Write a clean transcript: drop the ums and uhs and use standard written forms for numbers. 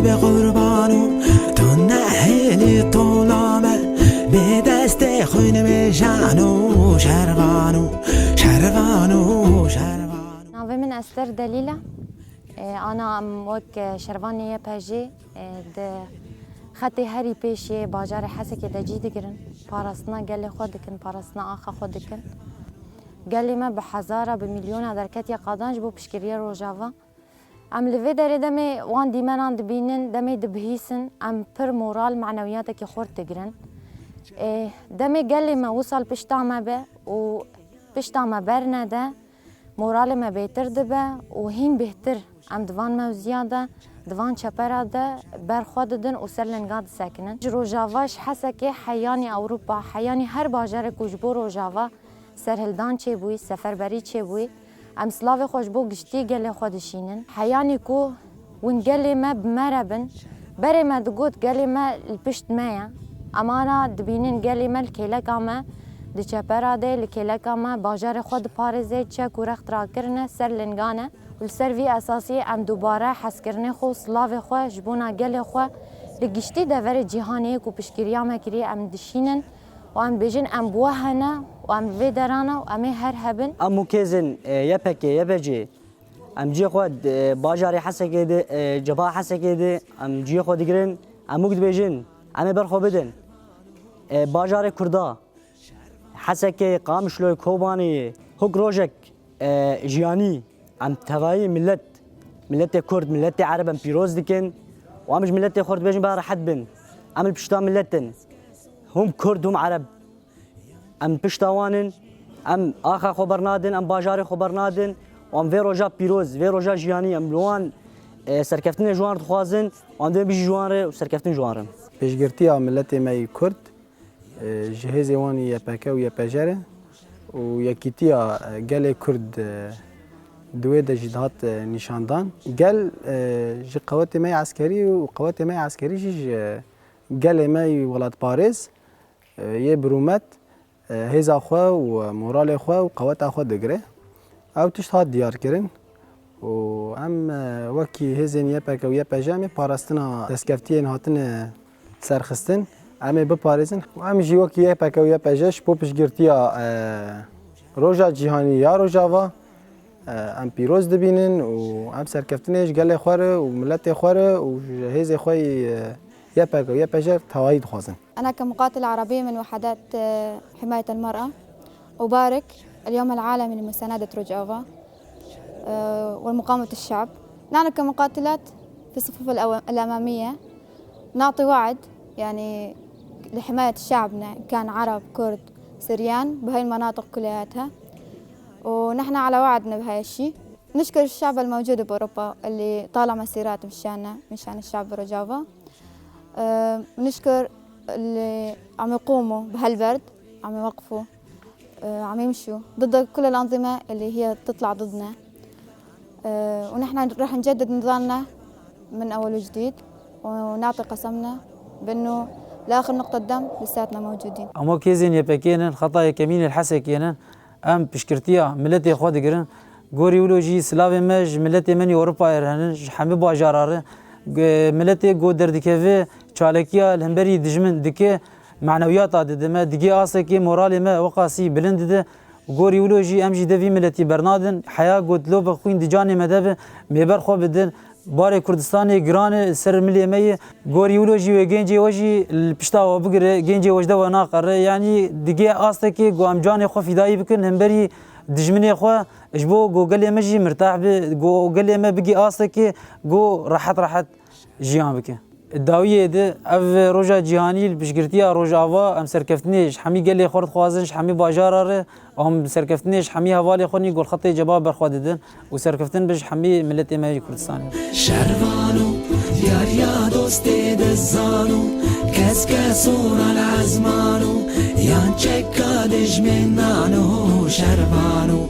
به قربانو تو نهلی طولامه به دست خون بشانو شرقانو شرقانو شرقانو. ناوی من استر دلیله. أنا وك شربانية باجي د خطي هري بيشي باجار حسكي دجي دقرن بارسنا قال لي خودكن بارسنا آخا خودكن قال لي ما بحزارة بمليون دركتي قادانج بو بشكرية روجافا ام لفي داري دمي وان ديمان دبينن دمي دبهيسن ام بر مورال معنوياتك خور تقرن دمي قال لي ما وصل بشتاما به و بشتاما برنا ده مورال ما بيتر دبه و هين بهتر ام دوان ما زيادة دوان چپرا ده برخواد دن و سر لنگاد سکنن روجاواش حسکه حیانی اوروپا حیانی هر باجر کجبو روجاوا سرهلدان چه بوی سفربری چه بوی ام سلاو خوشبو گشتی گله خودشینن حیانی کو ون گله ما بمربن بره ما دگوت گله ما الپشت مایا امانا دبینن گله ما الکیلکا ما د چپرا ده الکیلکا ما باجر خود پارزه چه کورخت را کرنه سر لنگانه والسرفي أساسي أم دوباره حسكرني خو سلاف خو جبونا قل خو لقشتي دفر جهاني كو بشكريا مكري أم دشينن وأم بيجن أم بوهنا وأم فيدرانا وأم هرهبن أم كيزن يبكي يبجي أم جي خو باجاري حسكي دي جبا حسكي دي أم جي خو دقرن أم مقد بيجن أم برخو بدن باجاري كردا حسكي قامشلو كوباني هوك روجك جياني ام تواي ملت كرد ملت عرب ام بيروز دكن وامش ملت خرد بيجن بقى حد بن ام البشتا ملتن هم كرد هم عرب ام بشتاوانن ام اخا خبرنادن ام باجاري خبرنادن وام في روجا بيروز في روجا جياني ام لوان سركفتن جوان خوازن وام دي بيجي جوان وسركفتن جوان بيشغرتي ملت ماي كرد جهاز واني يا باكا ويا باجاره ويا قال كرد دوی د جهات نشاندان قال جي قوات ماي عسكري وقوات ماي عسكري جي قال ماي ولاد باريس يه برومت هيزا خو ومورال خو وقوات اخو دغري او تشهاد ديار كرن و ام وكي هزن يبك ويا بجامي باراستنا تسكفتين هاتن سرخستن ام به باريسن و ام جي وكي يبك ويا بجاش بوبش گرتيا روجا جهاني يا روجاوا ام بيروز دبينن و ام سركفتنيش قال خوره وملت خوره وجهاز خوي يبقى ويبقى توايد خوازن. انا كمقاتله عربيه من وحدات حمايه المراه ابارك اليوم العالمي لمسانده روجافا والمقاومه الشعب. نحن كمقاتلات في الصفوف الاماميه نعطي وعد يعني لحمايه شعبنا كان عرب كرد سريان بهاي المناطق كلياتها ونحن على وعدنا بهاي الشيء. نشكر الشعب الموجود بأوروبا اللي طالع مسيرات مشان الشعب بروجافا. نشكر اللي عم يقوموا بهالبرد عم يوقفوا عم يمشوا ضد كل الأنظمة اللي هي تطلع ضدنا ونحن راح نجدد نضالنا من أول وجديد ونعطي قسمنا بأنه لآخر نقطة دم لساتنا موجودين. أما كيزين يبكينا خطايا كمين الحسكينا ام بشكرتيا ملتي خود گرن گوری ولوجی سلاوی مج ملتي منی اروپا هرن حمی باجاراره ملتي گو دردکه چالکیا لهمبری دجمن دکه معنویات ددمه دگی اسکی مورال ما وقاسی بلند ده گوری ولوجی ام جی دوی ملتي برنادن حیا گوتلو بخوین دجان مدب میبر خو بدن بار كردستان جران سر ملي مي غوري ولوجي وجنجي وجي البشتا وبقر جنجي وجده وناقر يعني دقي استكي قام جاني خو فداي بكن همبري دجمني خو اجبو جوجل مجي مرتاح جوجل ما بقي استكي جو راحت جيان بك الداويه ده اف روجا جهاني بشكرتيا روجافا ام سركفتنيش حمي قال لي خرط خوازنش حمي باجارار ام سركفتنيش حمي هوالي خوني قول خطي جباب برخواددن وسركفتن بش حمي ملتي ما كردستان شروانو يار يا دوستي دزانو كسكسون العزمانو يان چكا دجمنانو شروانو